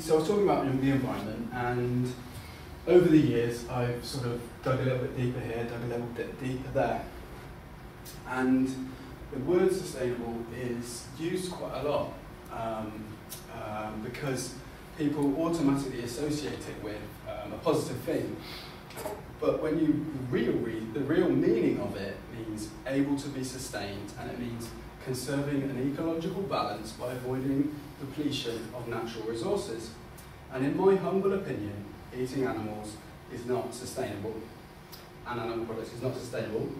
so I was talking about the environment, and over the years I've sort of dug a little bit deeper here, dug a little bit deeper there, and the word sustainable is used quite a lot because people automatically associate it with a positive thing. But when you read, the real meaning of it means able to be sustained, and it means conserving an ecological balance by avoiding depletion of natural resources. And in my humble opinion, eating animals is not sustainable, and animal products is not sustainable.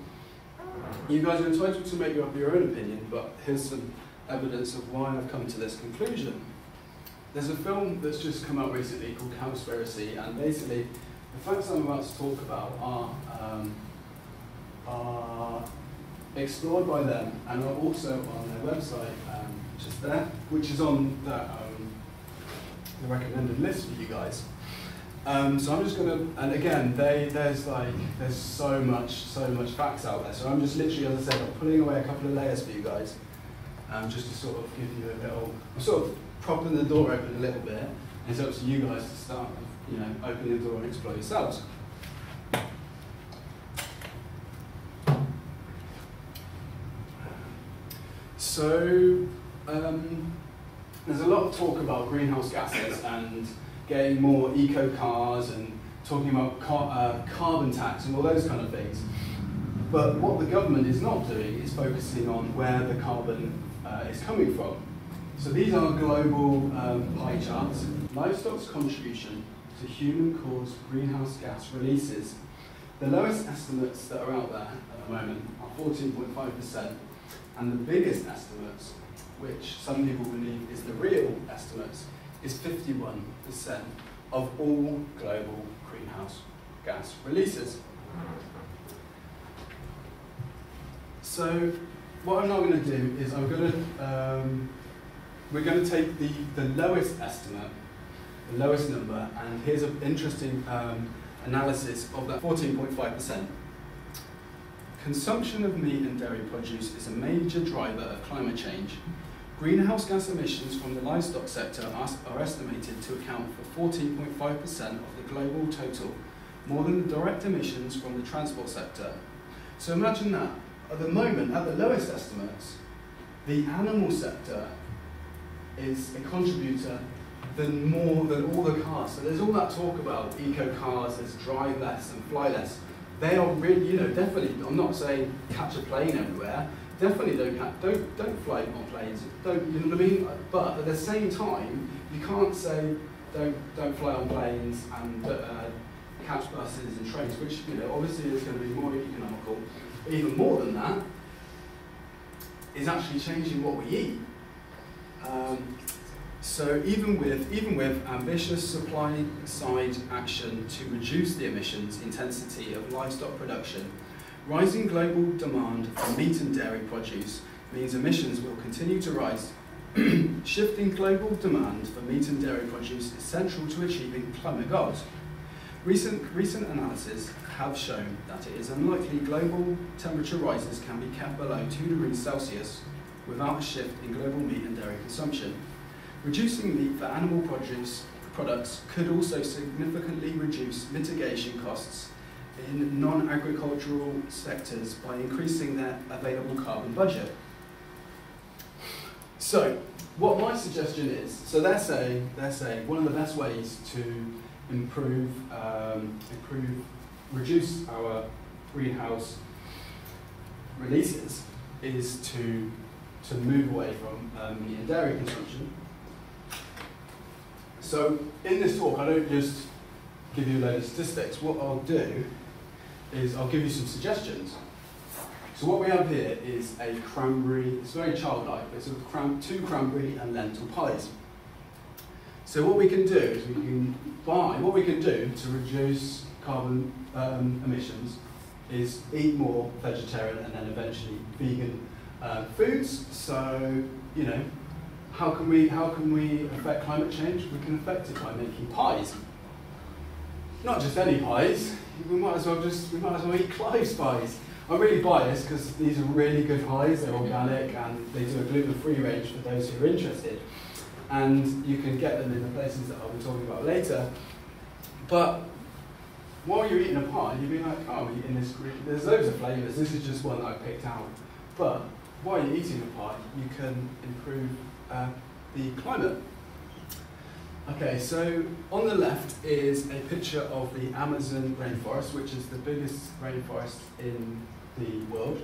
You guys are entitled to make up your own opinion, but here's some evidence of why I've come to this conclusion. There's a film that's just come out recently called Cowspiracy, and basically the facts I'm about to talk about are explored by them and are also on their website, which is on the recommended list for you guys. So I'm just gonna, and again, there's so much facts out there. So I'm just literally, as I said, I'm pulling away a couple of layers for you guys, just to sort of give you a little, I'm sort of propping the door open a little bit, and it's up to you guys to start, opening the door and explore yourselves. So there's a lot of talk about greenhouse gases and getting more eco cars and talking about carbon tax and all those kind of things. But what the government is not doing is focusing on where the carbon is coming from. So these are global pie charts. Livestock's contribution to human-caused greenhouse gas releases. The lowest estimates that are out there at the moment are 14.5%, and the biggest estimates, which some people believe is the real estimates, is 51% of all global greenhouse gas releases. So what I'm now going to do is we're going to take the lowest estimate, the lowest number, and here's an interesting analysis of that 14.5%. Consumption of meat and dairy produce is a major driver of climate change. Greenhouse gas emissions from the livestock sector are estimated to account for 14.5% of the global total, more than the direct emissions from the transport sector. So imagine that, at the moment, at the lowest estimates, the animal sector is a contributor more than all the cars. So there's all that talk about eco cars, there's drive less and fly less. They are really, definitely, I'm not saying catch a plane everywhere, definitely don't fly on planes, you know what I mean? But at the same time, you can't say don't fly on planes and catch buses and trains, which obviously is going to be more economical. Even more than that is actually changing what we eat. So even with ambitious supply side action to reduce the emissions intensity of livestock production, rising global demand for meat and dairy produce means emissions will continue to rise. Shifting global demand for meat and dairy produce is central to achieving climate goals. Recent analyses have shown that it is unlikely global temperature rises can be kept below 2 degrees Celsius without a shift in global meat and dairy consumption. Reducing meat for animal products could also significantly reduce mitigation costs in non-agricultural sectors by increasing their available carbon budget. So, what my suggestion is, so they're saying one of the best ways to reduce our greenhouse releases is to move away from meat and dairy consumption. So in this talk, I don't just give you a load of statistics. What I'll do is I'll give you some suggestions. So what we have here is a cranberry, it's very childlike, it's two cranberry and lentil pies. So what we can do is what we can do to reduce carbon emissions is eat more vegetarian and then eventually vegan foods. So, how can we affect climate change? We can affect it by making pies. Not just any pies. We might as well eat Clive's pies. I'm really biased because these are really good pies. They're organic and they do a gluten-free range for those who are interested. and you can get them in the places that I'll be talking about later. But while you're eating a pie, you'll be like, oh, I'm eating this green. There's loads of flavours. This is just one that I picked out. But while you're eating a pie, you can improve the climate. Okay, so on the left is a picture of the Amazon rainforest, which is the biggest rainforest in the world.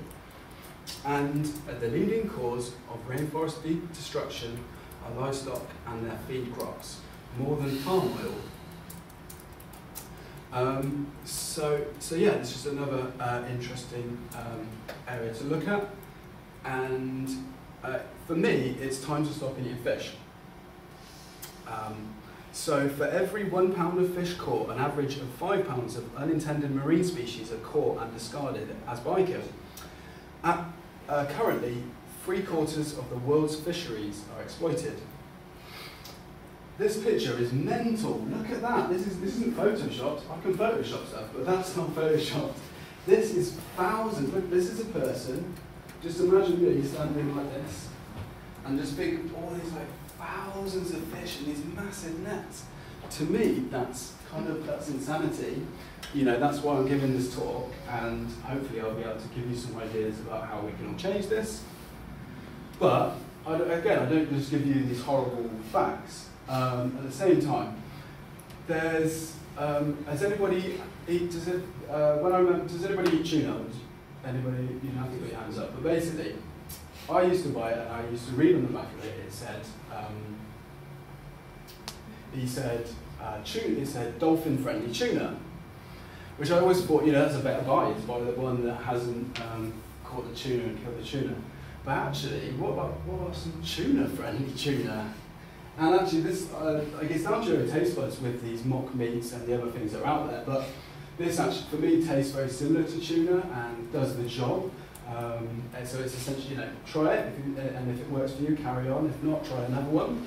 And the leading cause of rainforest destruction are livestock and their feed crops, more than palm oil. So yeah, it's just another interesting area to look at. And for me, it's time to stop eating fish. So for every 1 pound of fish caught, an average of 5 pounds of unintended marine species are caught and discarded as bykill. Currently, 3/4 of the world's fisheries are exploited. This picture is mental. Look at that. This isn't photoshopped. I can Photoshop stuff, but that's not photoshopped. This is thousands. Look, this is a person. Just imagine me standing like this, and just think of all these like thousands of fish in these massive nets. To me, that's insanity. You know, that's why I'm giving this talk, and hopefully I'll be able to give you some ideas about how we can all change this. But I don't just give you these horrible facts. At the same time, there's does anybody eat tuna? Anybody? You don't have to put your hands up. But basically, I used to buy it, and I used to read on the back of it. It said dolphin-friendly tuna, which I always thought, you know, that's a better buy. It's buy the one that hasn't caught the tuna and killed the tuna. But actually, what about some tuna-friendly tuna? And actually, this I guess down to your taste buds with these mock meats and the other things that are out there. But this actually, for me, tastes very similar to tuna and does the job. And so it's essentially, you know, try it, and if it works for you, carry on. If not, try another one.